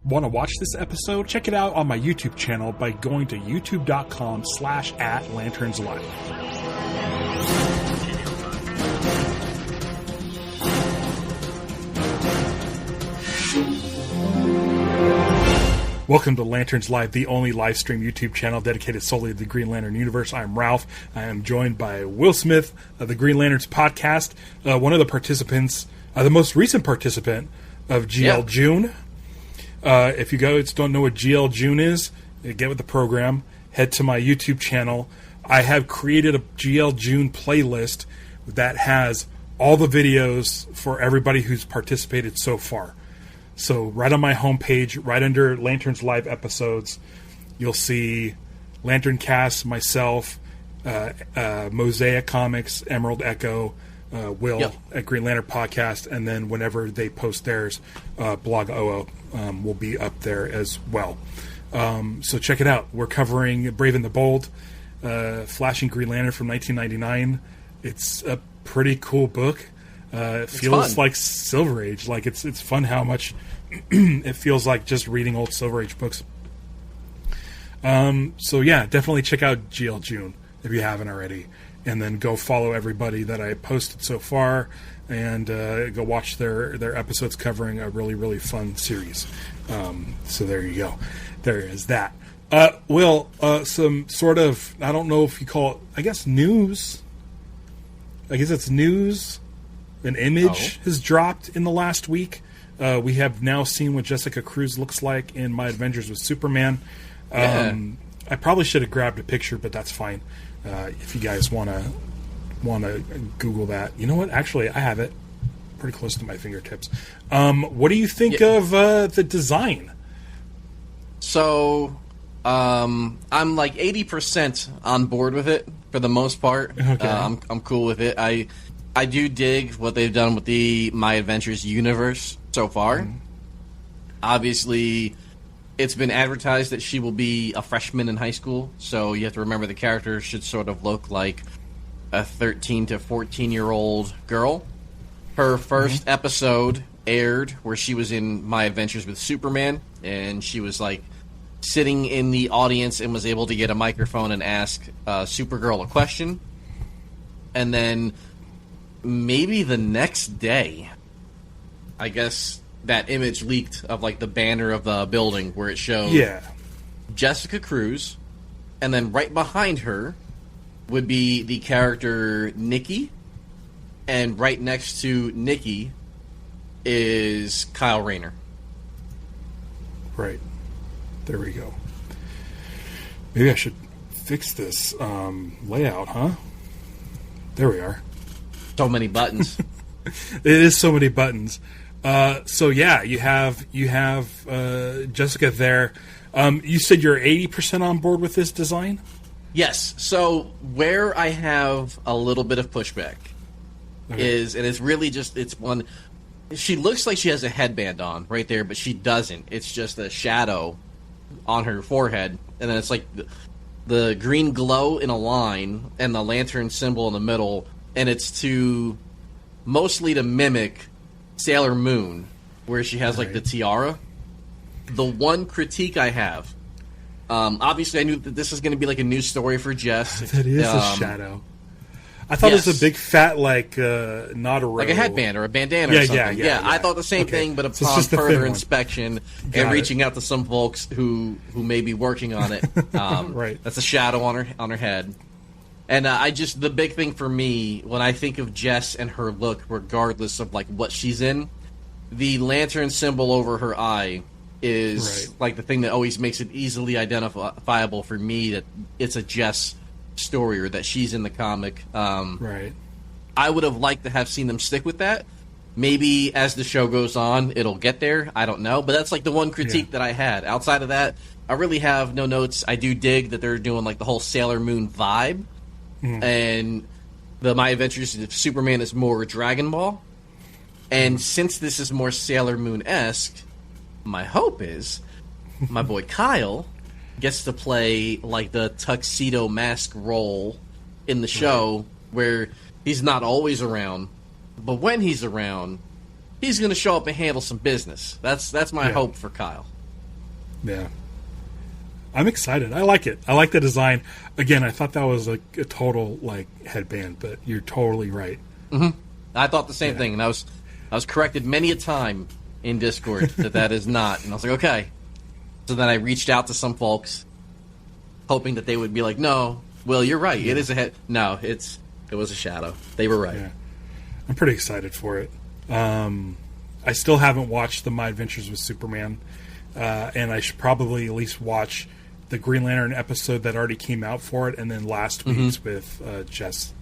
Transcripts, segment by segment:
Want to watch this episode? Check it out on my YouTube channel by going to youtube.com/@lanternslive. Welcome to Lanterns Live, the only live stream YouTube channel dedicated solely to the Green Lantern universe. I'm Ralph. I am joined by Will Smith of the Green Lanterns podcast, one of the participants, the most recent participant of GL June. If you guys don't know what GL June is, get with the program. Head to my YouTube channel. I have created a GL June playlist that has all the videos for everybody who's participated so far. So right on my homepage, right under Lanterns Live episodes, you'll see Lantern Cast, myself, Mosaic Comics, Emerald Echo, Will at Green Lantern Podcast, and then whenever they post theirs, Blog OO will be up there as well. So check it out. We're covering Brave and the Bold, Flashing Green Lantern from 1999. It's a pretty cool book. It feels like Silver Age. Like it's fun how much it feels like just reading old Silver Age books. So yeah, definitely check out GL June if you haven't already, and then go follow everybody that I posted so far, and go watch their episodes covering a really, really fun series. So there you go. There is that. Will, some sort of, I don't know if you call it, I guess news. I guess it's news. An image has dropped in the last week. We have now seen what Jessica Cruz looks like in My Adventures with Superman. I probably should have grabbed a picture, but that's fine. If you guys want to Google that. You know what? Actually, I have it pretty close to my fingertips. What do you think of the design? So, I'm like 80% on board with it for the most part. Okay. I'm cool with it. I do dig what they've done with the My Adventures universe so far. Obviously, it's been advertised that she will be a freshman in high school, so you have to remember the character should sort of look like a 13 to 14-year-old girl. Her first episode aired where she was in My Adventures with Superman, and she was like sitting in the audience and was able to get a microphone and ask Supergirl a question. And then maybe the next day, I guess that image leaked of like the banner of the building where it showed Jessica Cruz, and then right behind her would be the character Nikki, and right next to Nikki is Kyle Rayner. Right. There we go. Maybe I should fix this layout, huh? There we are. So many buttons. It is so many buttons. So yeah, you have Jessica there. You said you're 80% on board with this design? Yes. So where I have a little bit of pushback is, and it's really just, it's one, she looks like she has a headband on right there, but she doesn't. It's just a shadow on her forehead, and then it's like the green glow in a line and the lantern symbol in the middle. And it's mostly to mimic Sailor Moon, where she has like the tiara. The one critique I have, obviously I knew that this was going to be like a new story for Jess. That is a shadow. I thought it was a big fat not a robe. Like a headband or a bandana or something. Yeah, I thought the same thing, but upon further inspection and reaching out to some folks who may be working on it, that's a shadow on her head. And the big thing for me, when I think of Jess and her look, regardless of like what she's in, the lantern symbol over her eye is like the thing that always makes it easily identifiable for me that it's a Jess story or that she's in the comic. I would have liked to have seen them stick with that. Maybe as the show goes on, it'll get there. I don't know. But that's like the one critique that I had. Outside of that, I really have no notes. I do dig that they're doing like the whole Sailor Moon vibe. And the My Adventures of Superman is more Dragon Ball. And since this is more Sailor Moon-esque, my hope is my boy Kyle gets to play like the tuxedo mask role in the show where he's not always around, but when he's around, he's going to show up and handle some business. That's my hope for Kyle. Yeah. I'm excited. I like it. I like the design. Again, I thought that was like a total like headband, but you're totally right. Mm-hmm. I thought the same thing, and I was corrected many a time in Discord that is not. And I was like, okay. So then I reached out to some folks, hoping that they would be like, no, Will, you're right. Yeah. It is a head. No, it was a shadow. They were right. Yeah. I'm pretty excited for it. I still haven't watched the My Adventures with Superman, and I should probably at least watch the Green Lantern episode that already came out for it, and then last week's with Jess.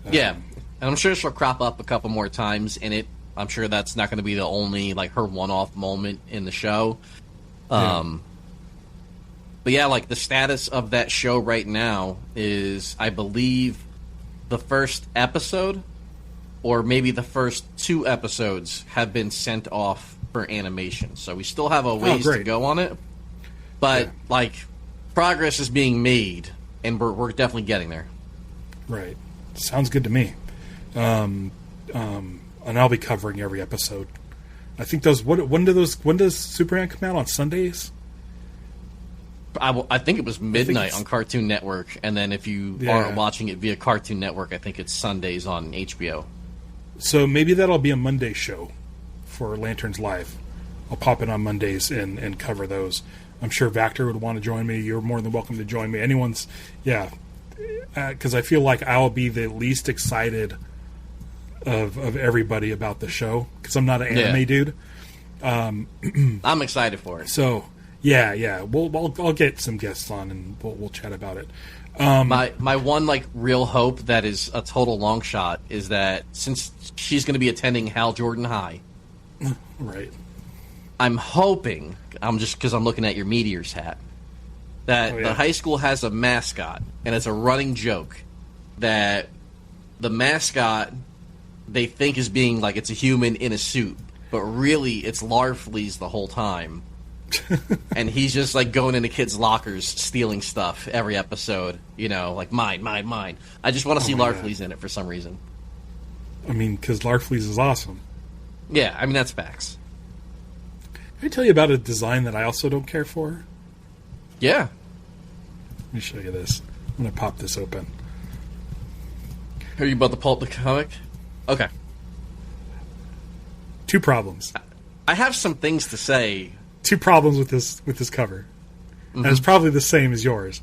Yeah, and I'm sure she'll crop up a couple more times in it. I'm sure that's not going to be the only like her one-off moment in the show. But yeah, like the status of that show right now is, I believe, the first episode, or maybe the first 2 episodes, have been sent off for animation. So we still have a ways to go on it, but like progress is being made, and we're definitely getting there. Right. Sounds good to me. And I'll be covering every episode. I think those. When does Superman come out, on Sundays? I think it was midnight on Cartoon Network, and then if you aren't watching it via Cartoon Network, I think it's Sundays on HBO. So maybe that'll be a Monday show for Lanterns Live. I'll pop it on Mondays and cover those. I'm sure Vactor would want to join me. You're more than welcome to join me. Anyone's, because I feel like I'll be the least excited of everybody about the show, because I'm not an anime dude. I'm excited for it. So I'll get some guests on and we'll chat about it. My one like real hope that is a total long shot is that since she's going to be attending Hal Jordan High, right? I'm hoping, just because I'm looking at your Meteors hat, that the high school has a mascot, and it's a running joke that the mascot they think is being like it's a human in a suit, but really it's Larfleeze the whole time. And he's just like going into kids' lockers stealing stuff every episode, like mine. I just want to see Larfleeze in it for some reason. I mean, because Larfleeze is awesome. Yeah, I mean, that's facts. Can I tell you about a design that I also don't care for? Yeah. Let me show you this. I'm going to pop this open. Are you about to pull up the comic? Okay. 2 problems. I have some things to say. 2 problems with this cover. And it's probably the same as yours.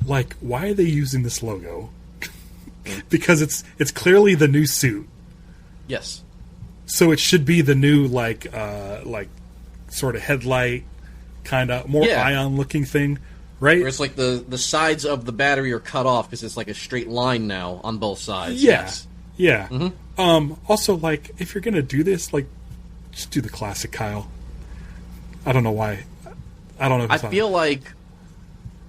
Like, why are they using this logo? Because it's clearly the new suit. Yes. So it should be the new like sort of headlight, kind of more ion looking thing, right? Where it's like the sides of the battery are cut off because it's like a straight line now on both sides. Yeah. Yes. Yeah. Mm-hmm. Also, like, if you're gonna do this, like, just do the classic Kyle. I don't know why. I don't know. I feel like,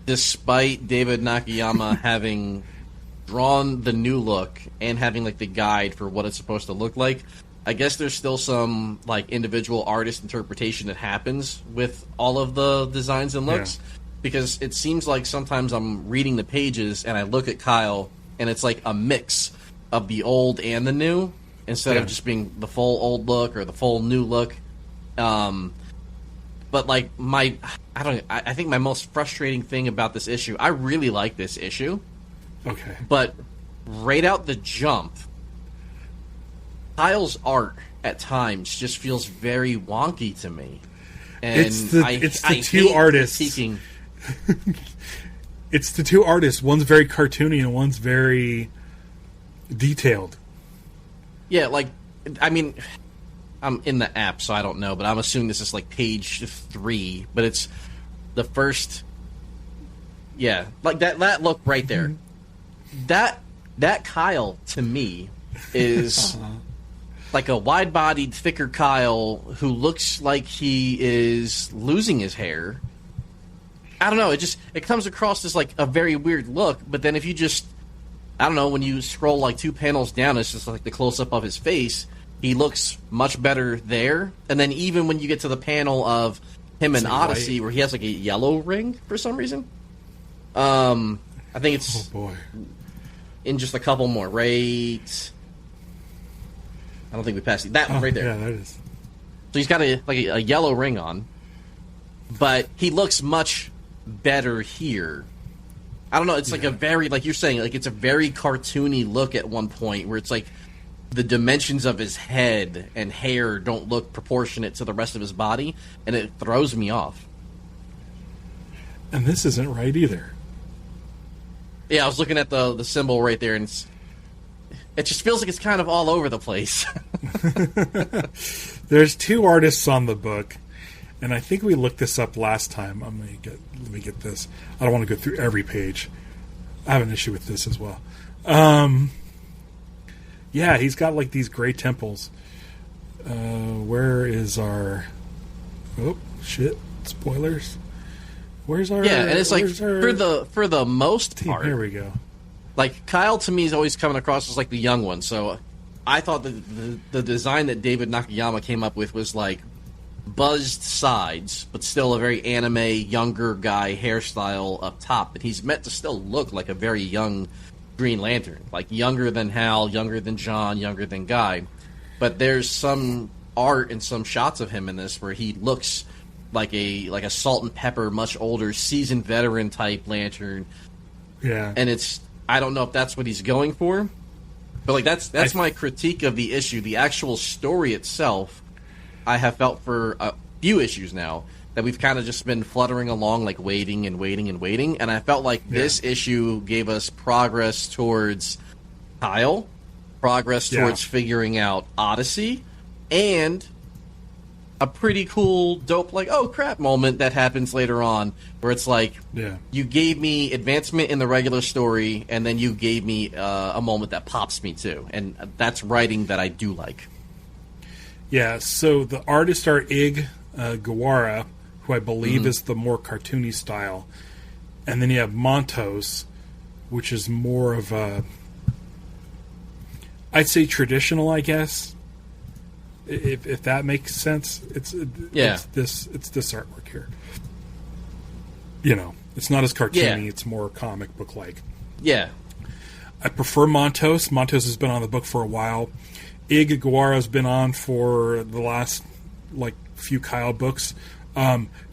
despite David Nakayama having drawn the new look and having like the guide for what it's supposed to look like, I guess there's still some like individual artist interpretation that happens with all of the designs and looks, because it seems like sometimes I'm reading the pages and I look at Kyle and it's like a mix of the old and the new instead of just being the full old look or the full new look. But like I think my most frustrating thing about this issue, I really like this issue. Okay. But right out the jump, Kyle's art at times just feels very wonky to me. And it's the two artists. It's the 2 artists. One's very cartoony and one's very detailed. Yeah, like, I mean, I'm in the app, so I don't know, but I'm assuming this is like page 3, but it's the first. Yeah, like that look right there. That Kyle to me is like a wide-bodied, thicker Kyle who looks like he is losing his hair. I don't know. It comes across as like a very weird look. But then if you just, I don't know, when you scroll like 2 panels down, it's just like the close-up of his face. He looks much better there. And then even when you get to the panel of him in Odyssey, where he has like a yellow ring for some reason, I think it's in just a couple more. Right. I don't think we passed it. That one right there. Yeah, that is. So he's got a yellow ring on, but he looks much better here. I don't know. It's like a very, like you're saying, like it's a very cartoony look at one point where it's like the dimensions of his head and hair don't look proportionate to the rest of his body, and it throws me off. And this isn't right either. Yeah, I was looking at the symbol right there, and it just feels like it's kind of all over the place. There's 2 artists on the book, and I think we looked this up last time. Let me get this. I don't want to go through every page. I have an issue with this as well. Yeah, he's got like these gray temples. Where is our... Oh, shit. Spoilers. Where's our... Yeah, and it's like, for the most part... Here we go. Like, Kyle, to me, is always coming across as like the young one, so I thought the design that David Nakayama came up with was like buzzed sides, but still a very anime, younger guy hairstyle up top. But he's meant to still look like a very young Green Lantern, like younger than Hal, younger than John, younger than Guy. But there's some art and some shots of him in this where he looks like a salt and pepper, much older, seasoned veteran type Lantern. Yeah, and it's, I don't know if that's what he's going for, but like that's my critique of the issue. The actual story itself, I have felt for a few issues now that we've kind of just been fluttering along, like waiting and waiting and waiting. And I felt like this issue gave us progress towards Kyle, progress towards figuring out Odyssey, and a pretty cool, dope, like, oh crap moment that happens later on, where it's like, you gave me advancement in the regular story, and then you gave me a moment that pops me too. And that's writing that I do like. Yeah, so the artists are Ig Gawara, who I believe is the more cartoony style. And then you have Montos, which is more of a, I'd say traditional, I guess. If that makes sense. It's this artwork here. You know, it's not as cartoony, it's more comic book like. Yeah. I prefer Montos. Montos has been on the book for a while. Ig Gawara's been on for the last like few Kyle books.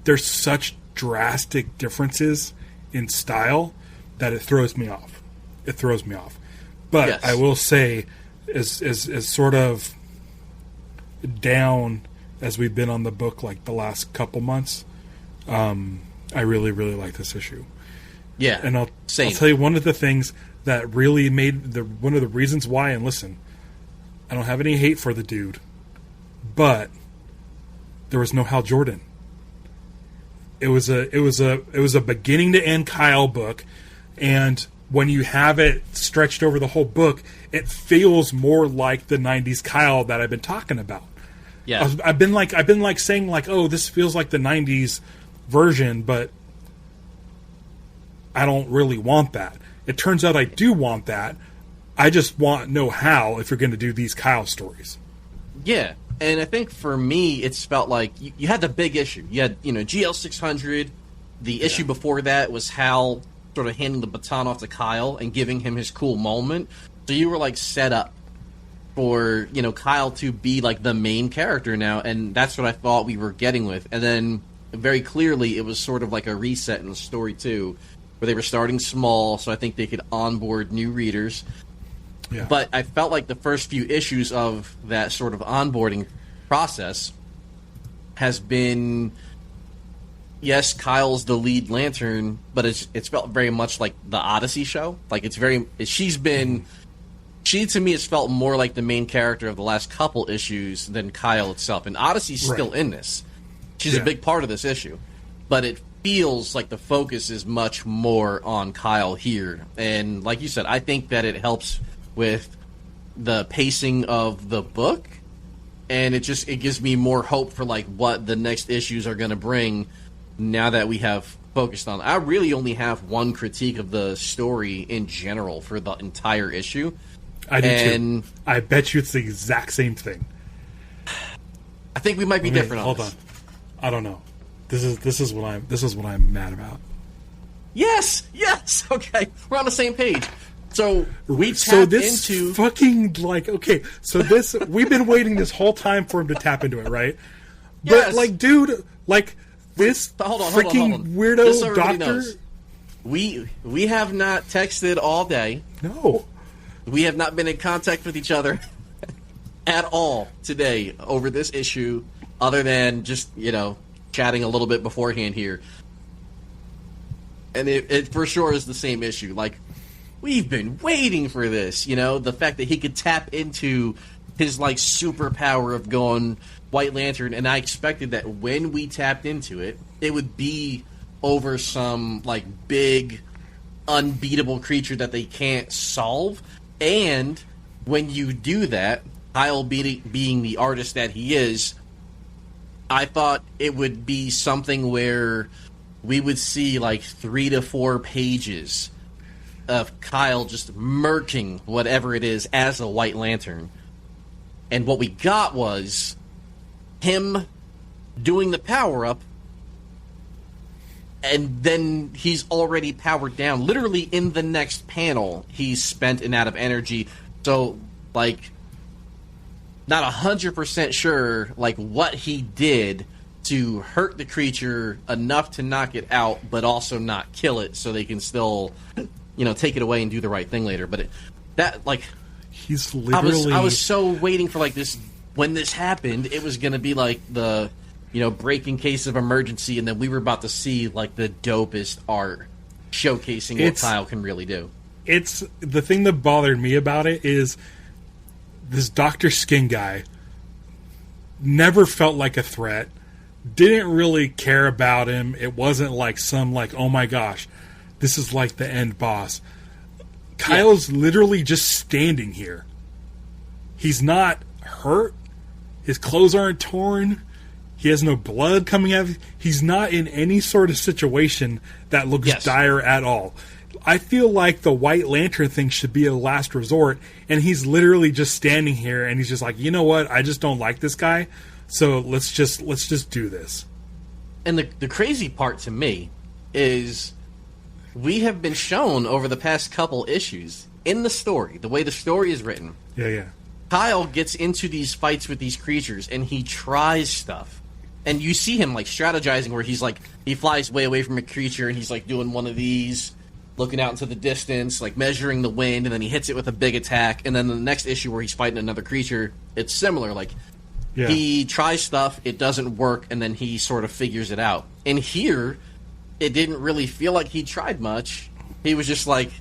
There's such drastic differences in style that it throws me off. But I will say, as sort of down as we've been on the book like the last couple months, I really, really like this issue. Yeah. And I'll tell you one of the things that really made one of the reasons why, and listen, I don't have any hate for the dude, but there was no Hal Jordan. It was a beginning to end Kyle book, and when you have it stretched over the whole book, it feels more like the 90s Kyle that I've been talking about. Yeah. I've been saying like, oh, this feels like the 90s version, but I don't really want that. It turns out I do want that. I just want to know how, if you're going to do these Kyle stories. Yeah, and I think for me, it's felt like you had the big issue. You had, GL 600. The issue before that was Hal sort of handing the baton off to Kyle and giving him his cool moment. So you were like set up for, Kyle to be like the main character now, and that's what I thought we were getting with. And then very clearly it was sort of like a reset in the story too, where they were starting small, so I think they could onboard new readers. Yeah. But I felt like the first few issues of that sort of onboarding process has been, yes, Kyle's the lead Lantern, but it's felt very much like the Odyssey show. Like she to me has felt more like the main character of the last couple issues than Kyle itself. And Odyssey's still in this. She's a big part of this issue. But it feels like the focus is much more on Kyle here. And like you said, I think that it helps with the pacing of the book, and it gives me more hope for like what the next issues are going to bring now that we have focused on. I really only have one critique of the story in general for the entire issue. I do too. I bet you it's the exact same thing. I think we might be different on this. Hold on. I don't know. This is what I'm mad about. Yes. Okay, we're on the same page. So we tapped into fucking like, okay. So this we've been waiting this whole time for him to tap into it, right? Yes. But, like, dude, like, this freaking weirdo doctor... Knows. We have not texted all day. No. We have not been in contact with each other at all today over this issue, other than just, chatting a little bit beforehand here. And it for sure is the same issue. Like, we've been waiting for this, the fact that he could tap into his, like, superpower of going White Lantern, and I expected that when we tapped into it, it would be over some, like, big, unbeatable creature that they can't solve. And when you do that, Kyle being the artist that he is, I thought it would be something where we would see, like, 3 to 4 pages of Kyle just murking whatever it is as a White Lantern. And what we got was him doing the power-up, and then he's already powered down. Literally in the next panel, he's spent and out of energy. So, like, not 100% sure, like, what he did to hurt the creature enough to knock it out, but also not kill it, so they can still, take it away and do the right thing later. But he's literally... I was so waiting for, like, this... When this happened, it was going to be, like, the... break in case of emergency, and then we were about to see, like, the dopest art showcasing what Kyle can really do. It's the thing that bothered me about it is this Dr. Skin guy never felt like a threat, didn't really care about him. It wasn't like some, like, oh my gosh, this is like the end boss. Kyle's literally just standing here. He's not hurt. His clothes aren't torn. He has no blood coming out of him. He's not in any sort of situation that looks dire at all. I feel like the White Lantern thing should be a last resort, and he's literally just standing here, and he's just like, you know what? I just don't like this guy, so let's just do this. And the crazy part to me is we have been shown over the past couple issues in the story, the way the story is written. Yeah. Kyle gets into these fights with these creatures, and he tries stuff. And you see him, like, strategizing where he's, like, he flies way away from a creature, and he's, like, doing one of these, looking out into the distance, like, measuring the wind, and then he hits it with a big attack. And then the next issue where he's fighting another creature, it's similar. Like, he tries stuff, it doesn't work, and then he sort of figures it out. And here, it didn't really feel like he tried much. He was just like,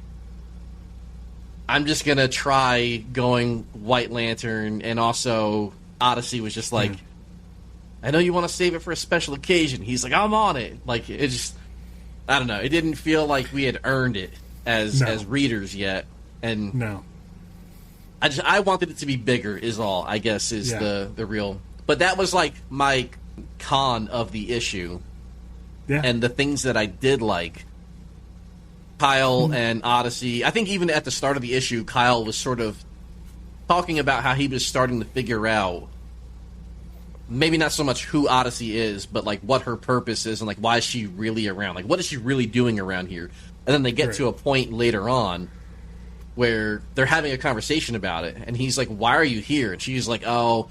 I'm just going to try going White Lantern, and also Odyssey was just like, I know you want to save it for a special occasion. He's like, I'm on it. Like, it just, I don't know. It didn't feel like we had earned it as readers yet. And no. I wanted it to be bigger is all, I guess, is the real. But that was, like, my con of the issue. Yeah. And the things that I did like, Kyle and Odyssey. I think even at the start of the issue, Kyle was sort of talking about how he was starting to figure out maybe not so much who Odyssey is, but, like, what her purpose is and, like, why is she really around? Like, what is she really doing around here? And then they get to a point later on where they're having a conversation about it, and he's like, why are you here? And she's like, oh,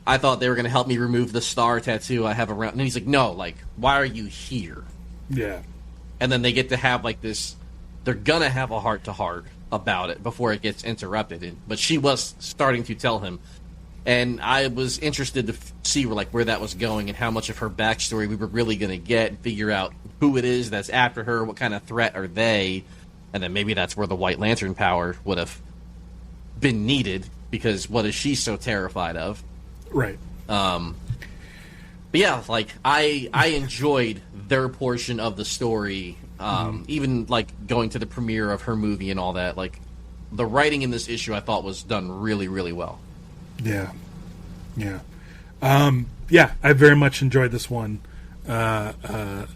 I thought they were going to help me remove the star tattoo I have around. And he's like, no, like, why are you here? Yeah. And then they get to have, like, this, they're going to have a heart-to-heart about it before it gets interrupted. But she was starting to tell him. And I was interested to see where that was going and how much of her backstory we were really going to get and figure out who it is that's after her, what kind of threat are they, and then maybe that's where the White Lantern power would have been needed, because what is she so terrified of? Right. But yeah, like, I enjoyed their portion of the story, even, like, going to the premiere of her movie and all that. Like, the writing in this issue I thought was done really, really well. Yeah. I very much enjoyed this one a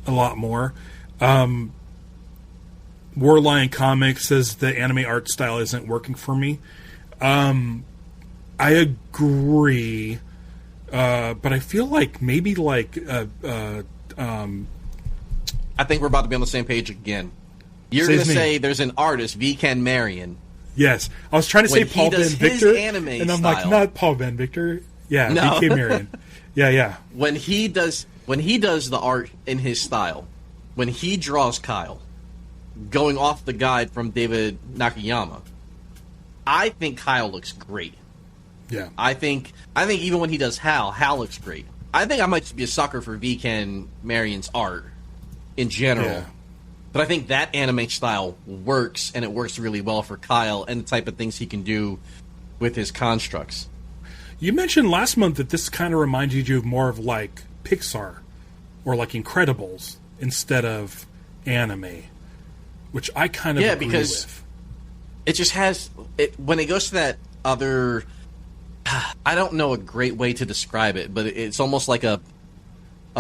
lot more. Warlion Comics says the anime art style isn't working for me. I agree, but I feel like maybe I think we're about to be on the same page again. You're going to say there's an artist, V. Ken Marion. Yes, I was trying to say Paul Ben Victor, and I'm like, not Paul Ben Victor. Yeah, no. V.K. Marion. Yeah. When he does the art in his style, when he draws Kyle, going off the guide from David Nakayama, I think Kyle looks great. Yeah. I think even when he does Hal looks great. I think I might just be a sucker for Viken Marion's art in general. Yeah. But I think that anime style works, and it works really well for Kyle and the type of things he can do with his constructs. You mentioned last month that this kind of reminded you of more of like Pixar or like Incredibles instead of anime, which I kind of agree because with. It just has when it goes to that other. I don't know a great way to describe it, but it's almost like a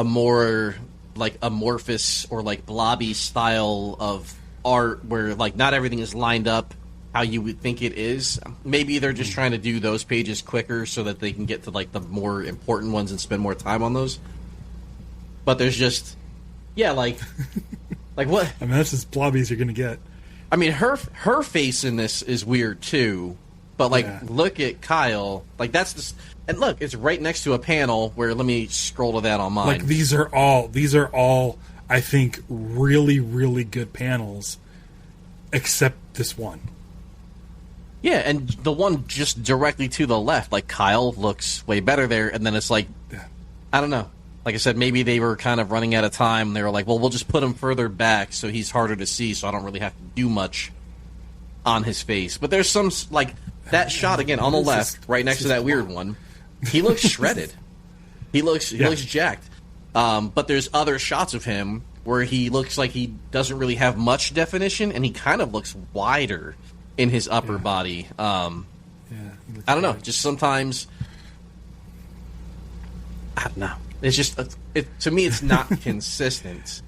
more like amorphous or like blobby style of art where like not everything is lined up how you would think it is. Maybe they're just trying to do those pages quicker so that they can get to like the more important ones and spend more time on those. But there's just like what? I mean, that's as blobby as you're gonna get. I mean, her face in this is weird too. But look at Kyle. Like that's just, and look, it's right next to a panel where let me scroll to that on mine. Like these are all I think really, really good panels, except this one. Yeah, and the one just directly to the left, like Kyle looks way better there, and then it's like, I don't know. Like I said, maybe they were kind of running out of time. And they were like, well, we'll just put him further back so he's harder to see, so I don't really have to do much on his face. But there's some like. That shot again on the left, right next to that weird one, he looks shredded. He looks jacked. But there's other shots of him where he looks like he doesn't really have much definition, and he kind of looks wider in his upper body. I don't know. Just sometimes, I don't know. It's just to me, it's not consistent.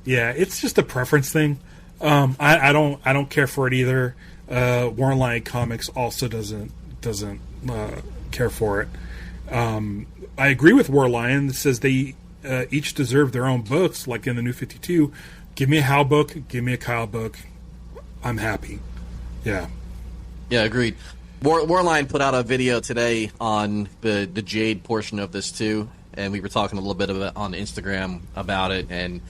Yeah, it's just a preference thing. I don't care for it either. Warren Lion Comics also doesn't care for it. I agree with War Lion that says they each deserve their own books, like in the New 52. Give me a Hal book, give me a Kyle book. I'm happy. Yeah, agreed. War Lion put out a video today on the Jade portion of this too, and we were talking a little bit about on Instagram about it, and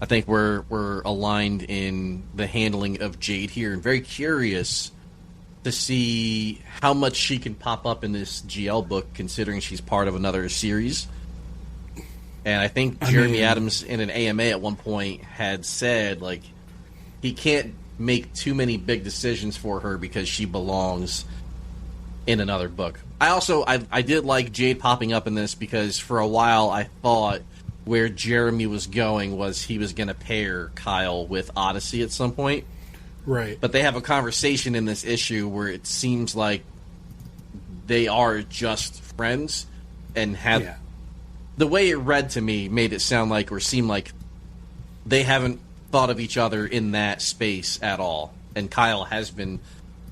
I think we're aligned in the handling of Jade here, and very curious to see how much she can pop up in this GL book, considering she's part of another series. And I think Jeremy Adams in an AMA at one point had said, like, he can't make too many big decisions for her because she belongs in another book. I did like Jade popping up in this because for a while I thought where Jeremy was going was he was going to pair Kyle with Odyssey at some point. Right. But they have a conversation in this issue where it seems like they are just friends and have... Yeah. The way it read to me made it sound like or seem like they haven't thought of each other in that space at all. And Kyle has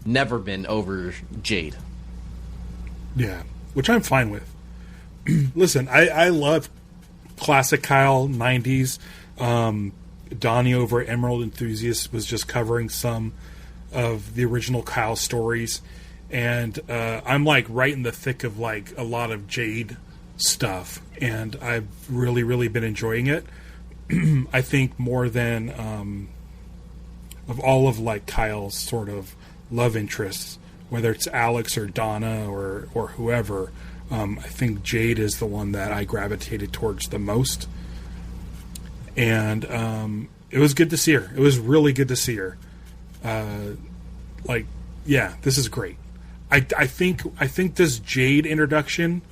never been over Jade. Yeah, which I'm fine with. Listen, I love classic Kyle, 90s. Donnie over at Emerald Enthusiast was just covering some of the original Kyle stories. And I'm like right in the thick of like a lot of Jade stuff. And I've really, really been enjoying it. I think more than of all of like Kyle's sort of love interests, whether it's Alex or Donna or whoever, I think Jade is the one that I gravitated towards the most. And it was good to see her. It was really good to see her. This is great. I think this Jade introduction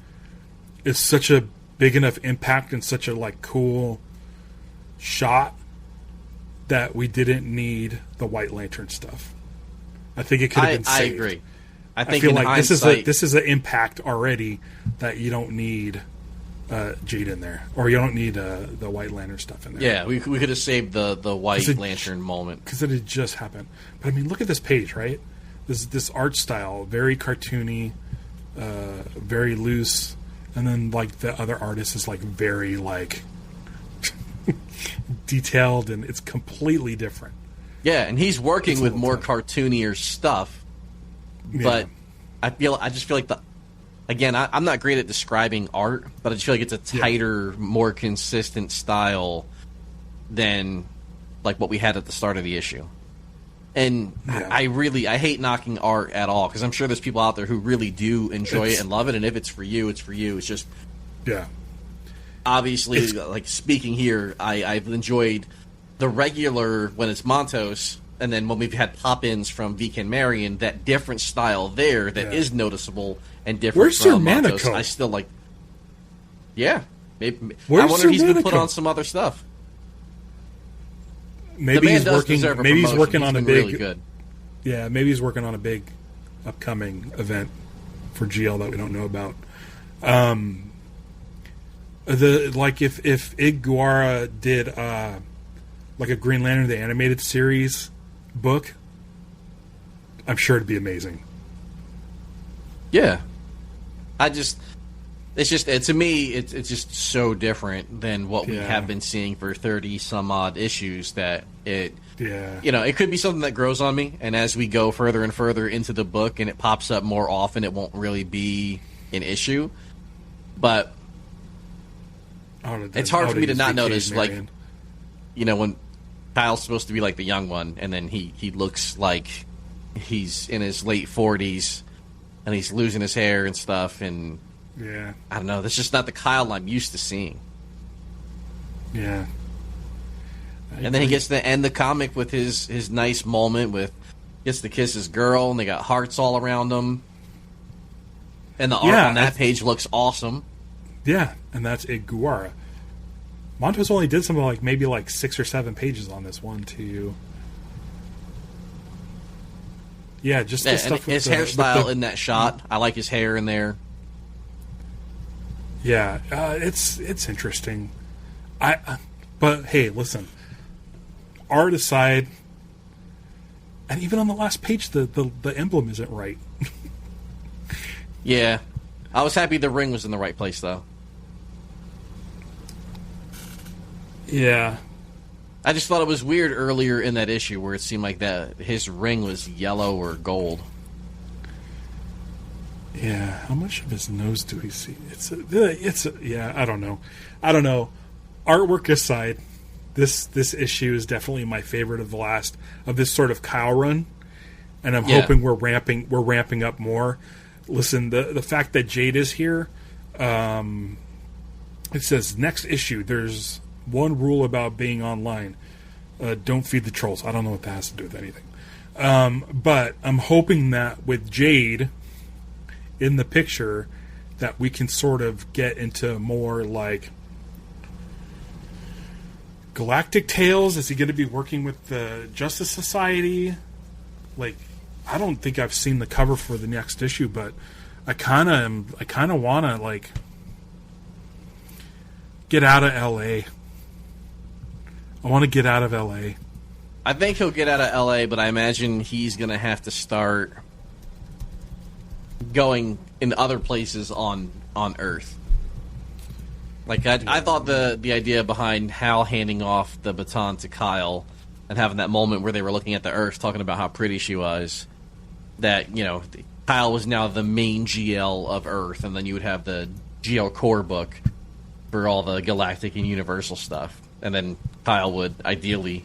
is such a big enough impact and such a like cool shot that we didn't need the White Lantern stuff. I think it could have been saved. I agree. I feel like this is an impact already that you don't need Jade in there, or you don't need the White Lantern stuff in there. Yeah, we could have saved the White Lantern moment because it had just happened. But I mean, look at this page, right? This art style, very cartoony, very loose, and then like the other artist is like very like detailed, and it's completely different. Yeah, and he's working with more cartoonier stuff. But I just feel like again, I'm not great at describing art, but I just feel like it's a tighter, more consistent style than like what we had at the start of the issue. And I hate knocking art at all, because I'm sure there's people out there who really do enjoy it and love it, and if it's for you, it's for you. It's just... Yeah. Obviously, like, speaking here, I've enjoyed the regular when it's Montos, and then when we've had pop-ins from VK and Marion, that different style there that is noticeable and different. Where's from Sir Montos. I still like... Yeah. Maybe, Where's I wonder Sir if he's been Manico? put on some other stuff. Maybe he's working. Maybe he's working on a big. Really good. Yeah, maybe he's working on a big upcoming event for GL that we don't know about. If Iguara did like a Green Lantern the Animated Series book, I'm sure it'd be amazing. Yeah, to me, it's just so different than what we have been seeing for 30 some odd issues that it could be something that grows on me, and as we go further and further into the book and it pops up more often, it won't really be an issue. But it's hard for me to not notice, like, when Kyle's supposed to be like the young one, and then he looks like he's in his late 40s and he's losing his hair and stuff, and I don't know. That's just not the Kyle I'm used to seeing. Yeah. And then he gets to end the comic with his nice moment with gets to kiss his girl, and they got hearts all around him. And the art on that page looks awesome. Yeah, and that's Iguara. Montos only did something like maybe 6 or 7 pages on this one too. Yeah, just the stuff with his hairstyle in that shot. I like his hair in there. Yeah, it's interesting. But hey, listen. Art aside, and even on the last page, the emblem isn't right. Yeah, I was happy the ring was in the right place, though. Yeah, I just thought it was weird earlier in that issue where it seemed like that his ring was yellow or gold. Yeah, how much of his nose do we see? I don't know. Artwork aside, this issue is definitely my favorite of the last of this sort of Kyle run, and I'm hoping we're ramping up more. Listen, the fact that Jade is here, it says next issue. There's one rule about being online: don't feed the trolls. I don't know what that has to do with anything, but I'm hoping that with Jade in the picture, that we can sort of get into more like galactic tales. Is he going to be working with the Justice Society? Like, I don't think I've seen the cover for the next issue, but I kind of want to like get out of LA. I want to get out of LA. I think he'll get out of LA, but I imagine he's going to have to start going in other places on Earth. Like, I thought the idea behind Hal handing off the baton to Kyle and having that moment where they were looking at the Earth, talking about how pretty she was, that, Kyle was now the main GL of Earth, and then you would have the GL core book for all the galactic and universal stuff. And then Kyle would ideally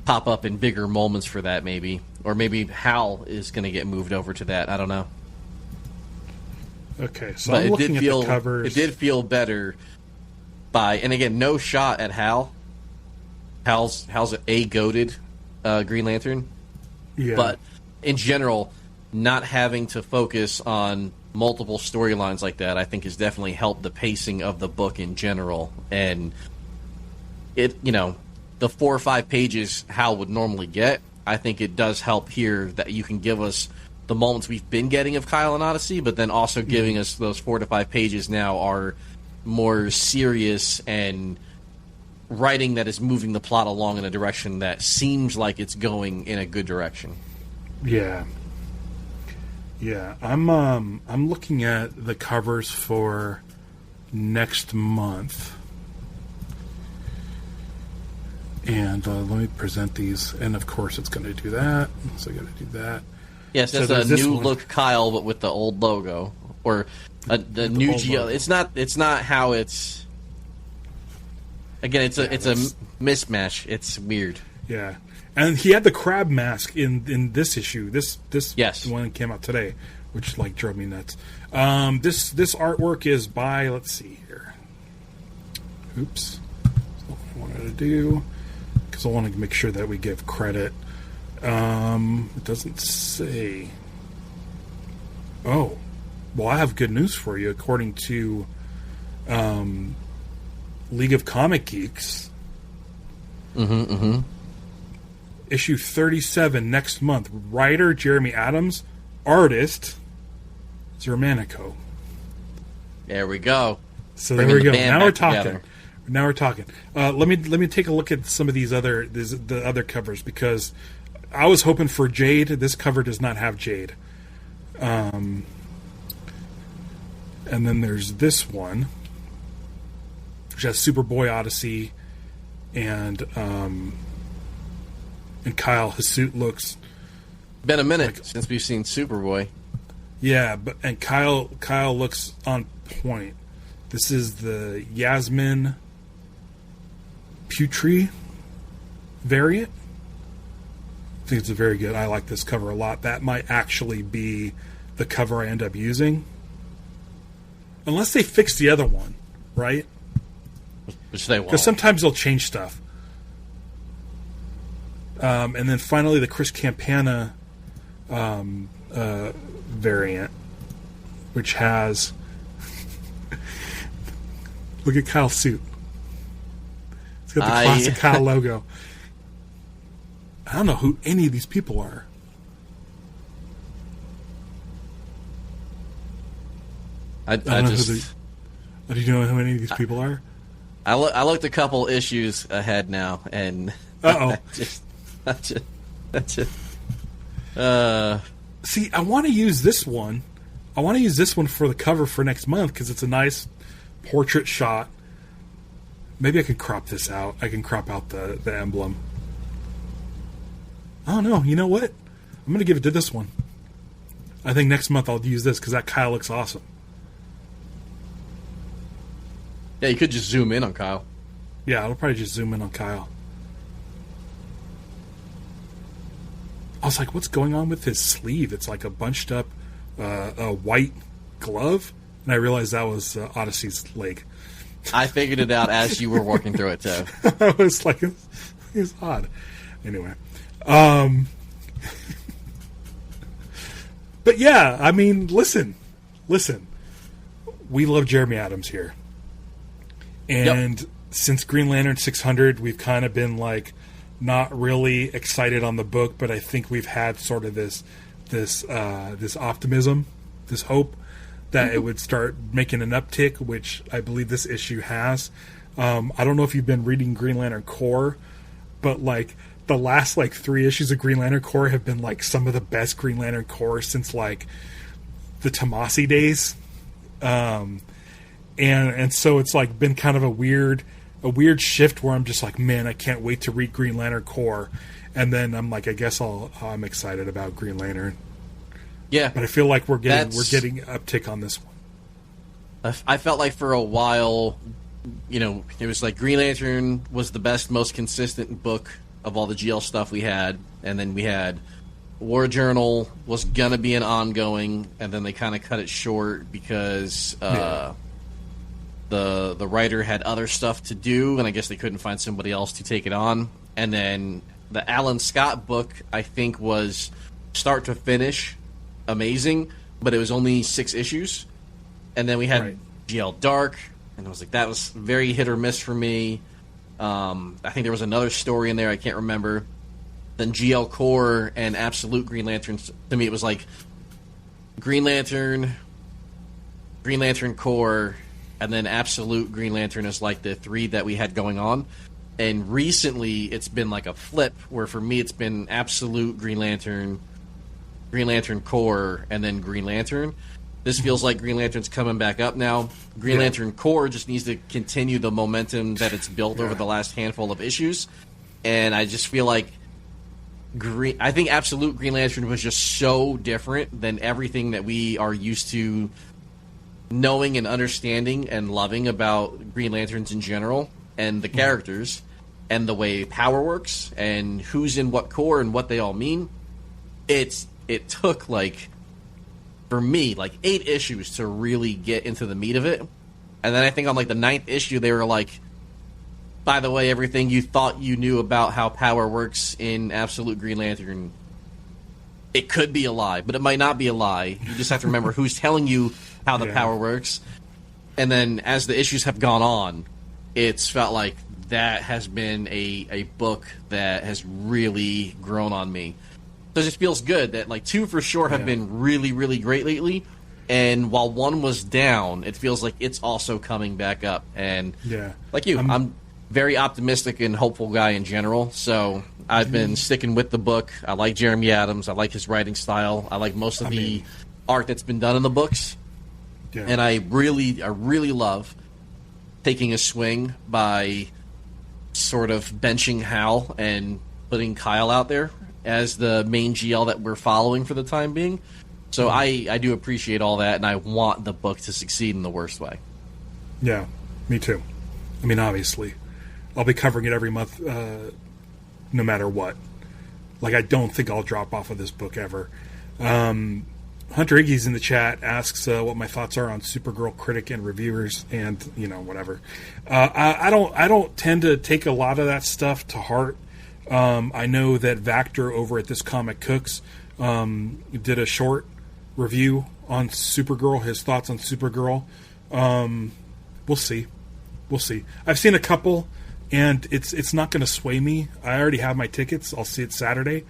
pop up in bigger moments for that, maybe. Or maybe Hal is going to get moved over to that. I don't know. Okay, so I'm looking at the covers. It did feel better and again, no shot at Hal. Hal's a goated Green Lantern. Yeah. But in general, not having to focus on multiple storylines like that, I think has definitely helped the pacing of the book in general. And it, the 4 or 5 pages Hal would normally get, I think it does help here that you can give us the moments we've been getting of Kyle and Odyssey, but then also giving us those 4 to 5 pages now are more serious and writing that is moving the plot along in a direction that seems like it's going in a good direction. Yeah. Yeah, I'm looking at the covers for next month. And let me present these, and of course it's going to do that. So I got to do that. Yes, that's a new look Kyle, but with the old logo. or the new GL. It's not how it's. Again, it's a mismatch. It's weird. Yeah, and he had the crab mask in this issue. This one that came out today, which like drove me nuts. This artwork is by, let's see here. Oops, that's what I wanted to do, because I want to make sure that we give credit. It doesn't say. Oh, well, I have good news for you. According to League of Comic Geeks, issue 37 next month. Writer Jeremy Adams, artist Zermanico. There we go. So there we go. Now we're talking. Together. Now we're talking. Let me take a look at some of the other covers, because I was hoping for Jade. This cover does not have Jade. And then there's this one, which has Superboy Odyssey, and Kyle. His suit looks. Been a minute since we've seen Superboy. Yeah, and Kyle looks on point. This is the Yasmin Putri variant. I think it's a very good. I like this cover a lot. That might actually be the cover I end up using, unless they fix the other one, right? Which they won't. Because sometimes they'll change stuff. And then finally, the Chris Campana variant, which has look at Kyle's suit. It's got the classic Kyle logo. I don't know who any of these people are. I just. Do you know who any of these people are? I looked a couple issues ahead now, and that's it. See, I want to use this one. I want to use this one for the cover for next month, because it's a nice portrait shot. Maybe I can crop this out. I can crop out the emblem. I don't know. You know what? I'm going to give it to this one. I think next month I'll use this, because that Kyle looks awesome. Yeah, you could just zoom in on Kyle. Yeah, I'll probably just zoom in on Kyle. I was like, what's going on with his sleeve? It's like a bunched up a white glove. And I realized that was Odyssey's leg. I figured it out as you were working through it, too. I was like, it's odd. Anyway. But yeah, I mean, listen. We love Jeremy Adams here. And since Green Lantern 600, we've kind of been like not really excited on the book, but I think we've had sort of this optimism, this hope that it would start making an uptick, which I believe this issue has. I don't know if you've been reading Green Lantern Corps, but like the last like 3 issues of Green Lantern Corps have been like some of the best Green Lantern Corps since like the Tomasi days. And so it's like been kind of a weird shift where I'm just like, man, I can't wait to read Green Lantern Corps, and then I'm like, I guess I'm excited about Green Lantern. Yeah, but I feel like we're getting uptick on this one. I felt like for a while, it was like Green Lantern was the best, most consistent book of all the GL stuff we had, and then we had War Journal was gonna be an ongoing, and then they kind of cut it short because. The writer had other stuff to do, and I guess they couldn't find somebody else to take it on. And then the Alan Scott book, I think, was start to finish amazing, but it was only 6 issues. And then we had GL Dark, and I was like, that was very hit or miss for me. I think there was another story in there, I can't remember. Then GL Core and Absolute Green Lantern, to me it was like Green Lantern Core, and then Absolute Green Lantern is like the 3 that we had going on. And recently, it's been like a flip, where for me, it's been Absolute Green Lantern Core, and then Green Lantern. This feels like Green Lantern's coming back up now. Green Lantern Core just needs to continue the momentum that it's built over the last handful of issues. And I just feel like I think Absolute Green Lantern was just so different than everything that we are used to knowing and understanding and loving about Green Lanterns in general and the characters and the way power works and who's in what corps and what they all mean. It took, like, for me, like 8 issues to really get into the meat of it. And then I think on, like, the 9th issue, they were like, by the way, everything you thought you knew about how power works in Absolute Green Lantern, it could be a lie, but it might not be a lie. You just have to remember who's telling you how the power works. And then as the issues have gone on, it's felt like that has been a book that has really grown on me. So it just feels good that, like, 2 for sure have been really, really great lately. And while 1 was down, it feels like it's also coming back up. And like you, I'm very optimistic and hopeful guy in general. So I've been sticking with the book. I like Jeremy Adams. I like his writing style. I like most of the art that's been done in the books. Yeah. And I really love taking a swing by sort of benching Hal and putting Kyle out there as the main GL that we're following for the time being. So I do appreciate all that, and I want the book to succeed in the worst way. Yeah, me too. I mean, obviously, I'll be covering it every month, no matter what. Like, I don't think I'll drop off of this book ever. Hunter Iggy's in the chat, asks what my thoughts are on Supergirl critic and reviewers, and whatever. I don't tend to take a lot of that stuff to heart. I know that Vactor over at This Comic Cooks did a short review on Supergirl, his thoughts on Supergirl. We'll see. I've seen a couple, and it's not going to sway me. I already have my tickets. I'll see it Saturday.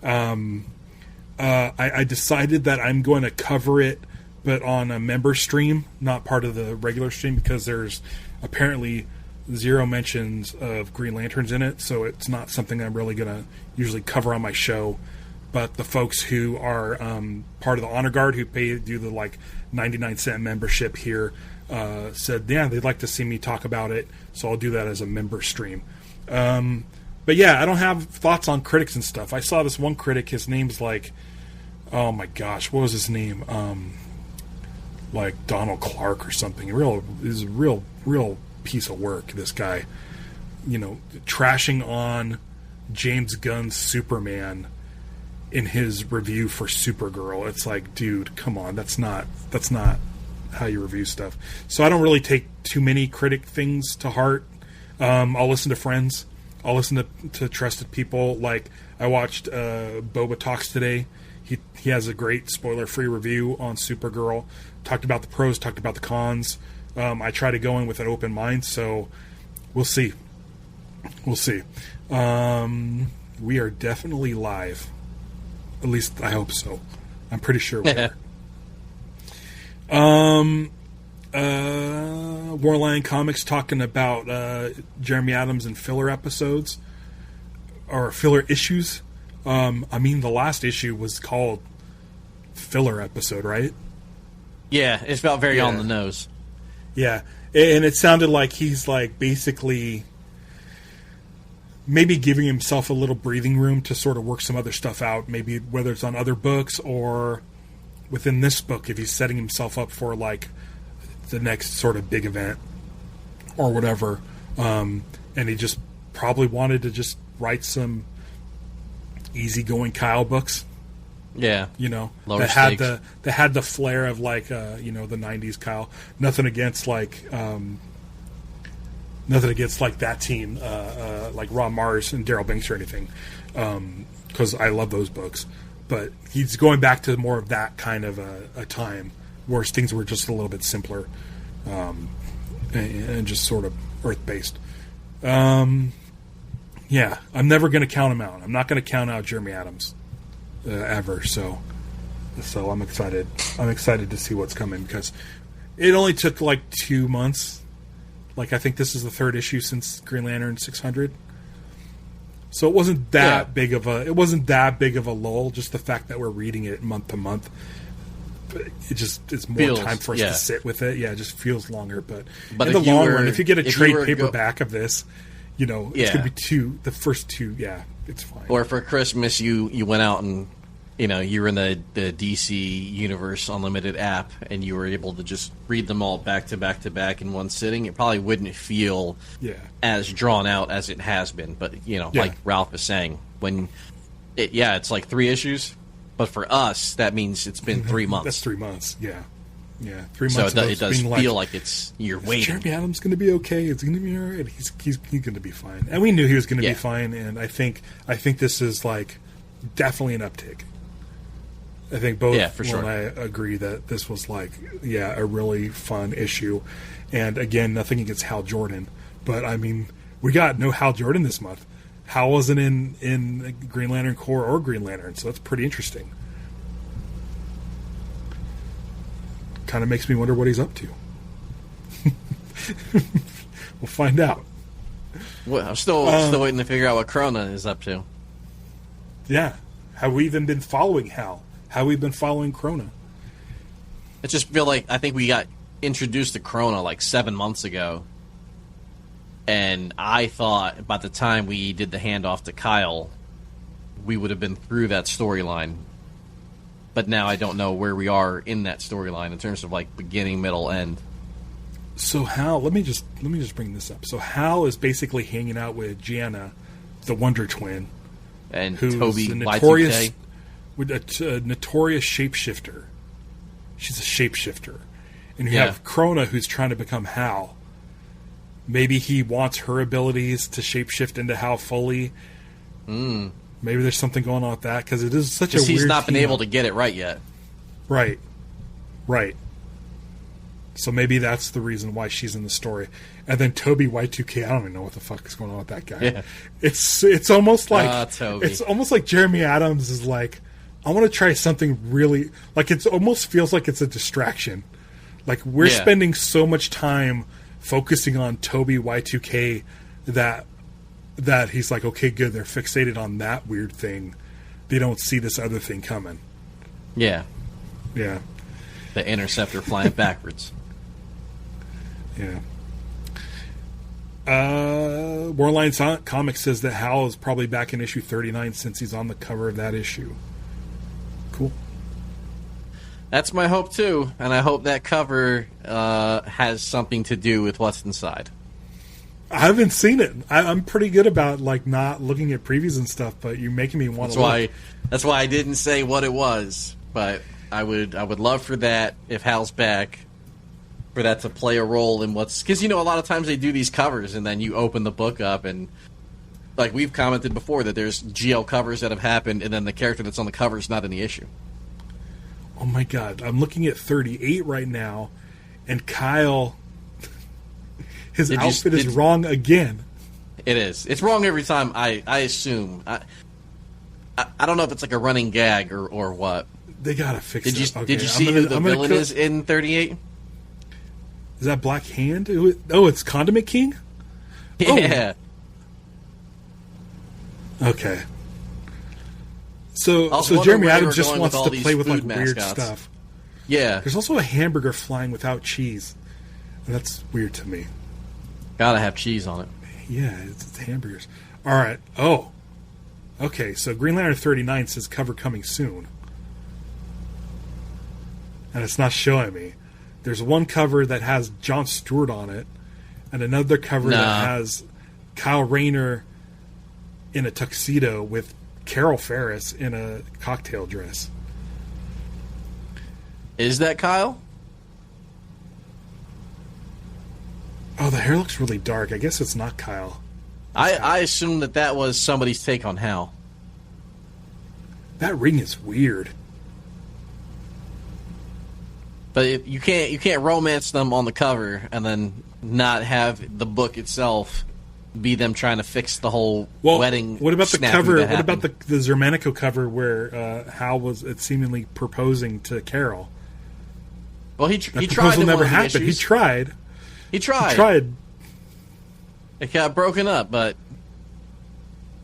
I decided that I'm going to cover it, but on a member stream, not part of the regular stream, because there's apparently 0 mentions of Green Lanterns in it, so it's not something I'm really going to usually cover on my show. But the folks who are part of the Honor Guard, who do the, like, 99-cent membership here, said, they'd like to see me talk about it, so I'll do that as a member stream. But yeah, I don't have thoughts on critics and stuff. I saw this one critic, his name's like, oh my gosh, what was his name? Like Donald Clark or something. He's a real piece of work, this guy. Trashing on James Gunn's Superman in his review for Supergirl. It's like, dude, come on, that's not how you review stuff. So I don't really take too many critic things to heart. I'll listen to friends. I'll listen to trusted people. Like, I watched Boba Talks today. He has a great spoiler-free review on Supergirl. Talked about the pros, talked about the cons. I try to go in with an open mind, so we'll see. We are definitely live. At least I hope so. I'm pretty sure we are. Warline Comics talking about Jeremy Adams and filler episodes or filler issues. The last issue was called filler episode, right? Yeah, it felt very on the nose. Yeah, and it sounded like he's like basically maybe giving himself a little breathing room to sort of work some other stuff out, maybe whether it's on other books or within this book, if he's setting himself up for like the next sort of big event or whatever. And he just probably wanted to just write some easygoing Kyle books. Yeah. Lower stakes. That had the flair of like the 90s Kyle. Nothing against that team, like Ron Mars and Daryl Banks or anything, because I love those books. But he's going back to more of that kind of a time where things were just a little bit simpler and just sort of earth-based. Yeah, I'm never going to count him out. I'm not going to count out Jeremy Adams ever. So I'm excited. I'm excited to see what's coming because it only took like 2 months. Like, I think this is the 3rd issue since Green Lantern 600. So it wasn't that big of a lull. Just the fact that we're reading it month to month, it's more time for us to sit with it. Yeah, it just feels longer. But in the long run, if you get a trade paperback of this, it's gonna be the first 2. Yeah, it's fine. Or for Christmas, you went out and you were in the DC Universe Unlimited app and you were able to just read them all back to back to back in one sitting, it probably wouldn't feel as drawn out as it has been. But, like Ralph is saying, it's like 3 issues, but for us, that means it's been 3 months. That's 3 months, yeah. Yeah, 3 months. So it does feel like you're waiting. Jeremy Adams going to be okay? It's going to be all right. He's going to be fine. And we knew he was going to be fine, and I think this is, like, definitely an uptick. I think both for sure. and I agree that this was like, a really fun issue. And again, nothing against Hal Jordan, but I mean, we got no Hal Jordan this month. Hal wasn't in Green Lantern Corps or Green Lantern, so that's pretty interesting. Kind of makes me wonder what he's up to. We'll find out. Well, I'm still waiting to figure out what Krona is up to. Yeah. Have we even been following Hal? How we've been following Krona? I just feel like I think we got introduced to Krona like 7 months ago, and I thought by the time we did the handoff to Kyle, we would have been through that storyline. But now I don't know where we are in that storyline in terms of like beginning, middle, end. So Hal, let me just bring this up. So Hal is basically hanging out with Gianna, the Wonder Twin, and who's Toby a Y2K. With a notorious shapeshifter. She's a shapeshifter. And you have Krona, who's trying to become Hal. Maybe he wants her abilities to shapeshift into Hal fully. Maybe there's something going on with that, because it is such a weird he's not been able to get it right yet. Right. So maybe that's the reason why she's in the story. And then Toby Y2K, I don't even know what the fuck is going on with that guy. Yeah. It's almost like Toby. It's almost like Jeremy Adams is like, I want to try something really, like, it almost feels like it's a distraction. Like, we're spending so much time focusing on Toby Y2K that he's like, okay, good, they're fixated on that weird thing. They don't see this other thing coming. Yeah. Yeah. The Interceptor flying backwards. Yeah. Warline Comics says that Hal is probably back in issue 39 since he's on the cover of that issue. Cool. That's my hope too, and I hope that cover has something to do with what's inside. I haven't seen it. I'm pretty good about like not looking at previews and stuff, but you're making me want to look. That's why I didn't say what it was, but I would love for that, if Hal's back, for that to play a role in what's... Because, a lot of times they do these covers, and then you open the book up, and like we've commented before, that there's GL covers that have happened, and then the character that's on the cover is not in the issue. Oh my god, I'm looking at 38 right now, and Kyle, his outfit is wrong again. It is. It's wrong every time, I assume. I don't know if it's like a running gag or what. They gotta fix it. Did you see who the villain is in 38? Is that Black Hand? Oh, it's Condiment King? Yeah. Oh. Okay. So Jeremy Adams just wants to play with like weird stuff. Yeah. There's also a hamburger flying without cheese. And that's weird to me. Gotta have cheese on it. Yeah, it's hamburgers. All right. Oh. Okay, so Green Lantern 39 says cover coming soon. And it's not showing me. There's one cover that has Jon Stewart on it, and another cover that has Kyle Rayner in a tuxedo with Carol Ferris in a cocktail dress. Is that Kyle? Oh, the hair looks really dark. I guess it's not Kyle. I assume that was somebody's take on Hal. That ring is weird. But you can't romance them on the cover and then not have the book itself be them trying to fix the whole wedding. What about the cover? What about the Zermanico cover where Hal was seemingly proposing to Carol? Well, he tried. Proposal never happened. He tried. He tried. It got broken up, but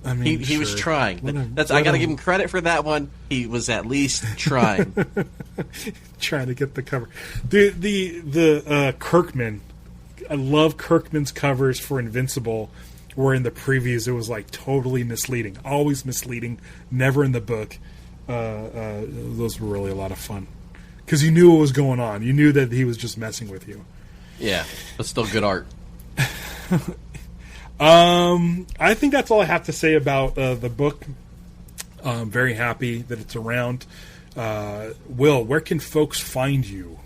I mean, he was trying. I got to give him credit for that one. He was at least trying. Trying to get the cover. The Kirkman. I love Kirkman's covers for Invincible, where in the previews it was like totally misleading, always misleading, never in the book. Those were really a lot of fun. Because you knew what was going on. You knew that he was just messing with you. Yeah, but still good art. I think that's all I have to say about the book. I'm very happy that it's around. Will, where can folks find you?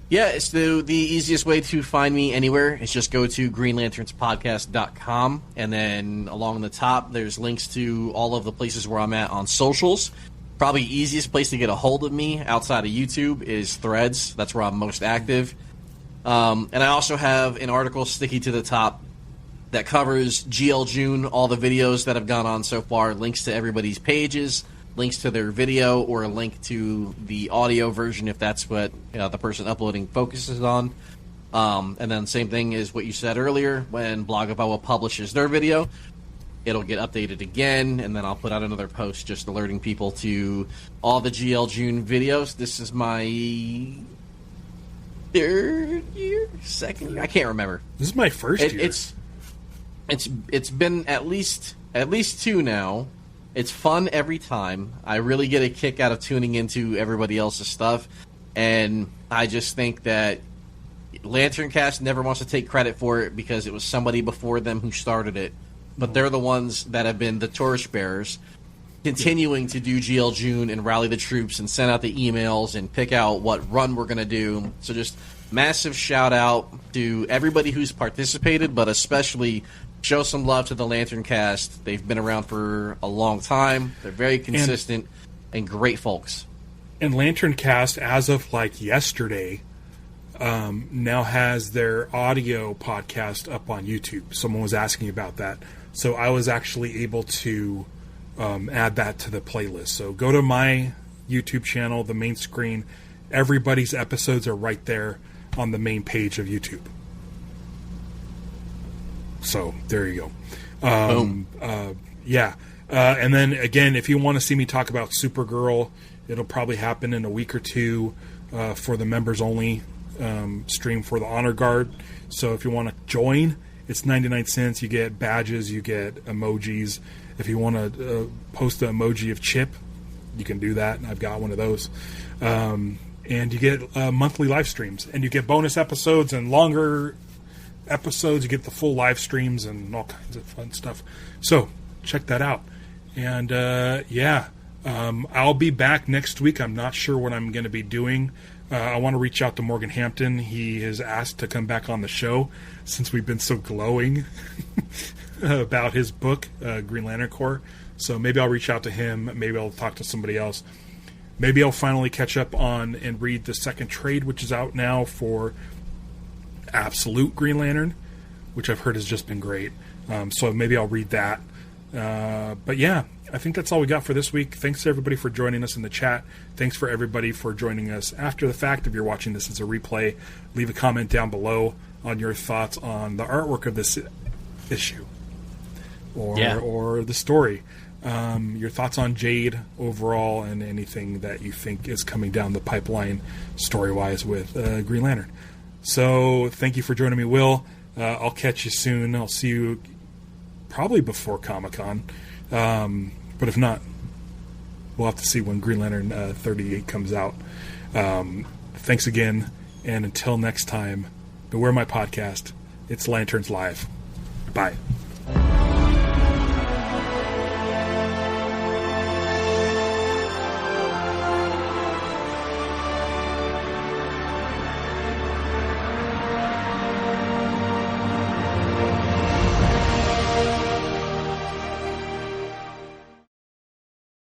Yeah, it's the easiest way to find me anywhere is just go to greenlanternspodcast.com, and then along the top there's links to all of the places where I'm at on socials. Probably easiest place to get a hold of me outside of YouTube is Threads. That's where I'm most active. And I also have an article sticky to the top that covers GL June, all the videos that have gone on so far, links to everybody's pages, links to their video, or a link to the audio version if that's what the person uploading focuses on. And then same thing as what you said earlier, when Blogaboa publishes their video, it'll get updated again, and then I'll put out another post just alerting people to all the GL June videos. This is my second year? I can't remember. This is my first year. It's been at least 2 now. It's fun every time. I really get a kick out of tuning into everybody else's stuff, and I just think that LanternCast never wants to take credit for it because it was somebody before them who started it, but they're the ones that have been the torchbearers, continuing to do GL June and rally the troops and send out the emails and pick out what run we're going to do. So just massive shout out to everybody who's participated, but especially show some love to the LanternCast. They've been around for a long time. They're very consistent and great folks. And LanternCast, as of like yesterday, now has their audio podcast up on YouTube. Someone was asking about that. So I was actually able to add that to the playlist. So go to my YouTube channel, the main screen. Everybody's episodes are right there on the main page of YouTube. So there you go. Boom. Yeah. And then again, if you want to see me talk about Supergirl, it'll probably happen in a week or two for the members only stream for the Honor Guard. So if you want to join, it's 99 cents. You get badges, you get emojis. If you want to post the emoji of Chip, you can do that. I've got one of those. And you get monthly live streams, and you get bonus episodes and longer episodes. You get the full live streams and all kinds of fun stuff. So check that out. And I'll be back next week. I'm not sure what I'm going to be doing. I want to reach out to Morgan Hampton. He has asked to come back on the show since we've been so glowing about his book, Green Lantern Corps. So maybe I'll reach out to him. Maybe I'll talk to somebody else. Maybe I'll finally catch up on and read the second trade, which is out now for Absolute Green Lantern, which I've heard has just been great. So maybe I'll read that. But yeah, I think that's all we got for this week. Thanks to everybody for joining us in the chat. Thanks for everybody for joining us after the fact. If you're watching this as a replay, leave a comment down below on your thoughts on the artwork of this issue or the story. Your thoughts on Jade overall and anything that you think is coming down the pipeline story-wise with Green Lantern. So thank you for joining me, Will. I'll catch you soon. I'll see you probably before Comic-Con. But if not, we'll have to see when Green Lantern 38 comes out. Thanks again, and until next time, beware my podcast. It's Lanterns Live. Bye.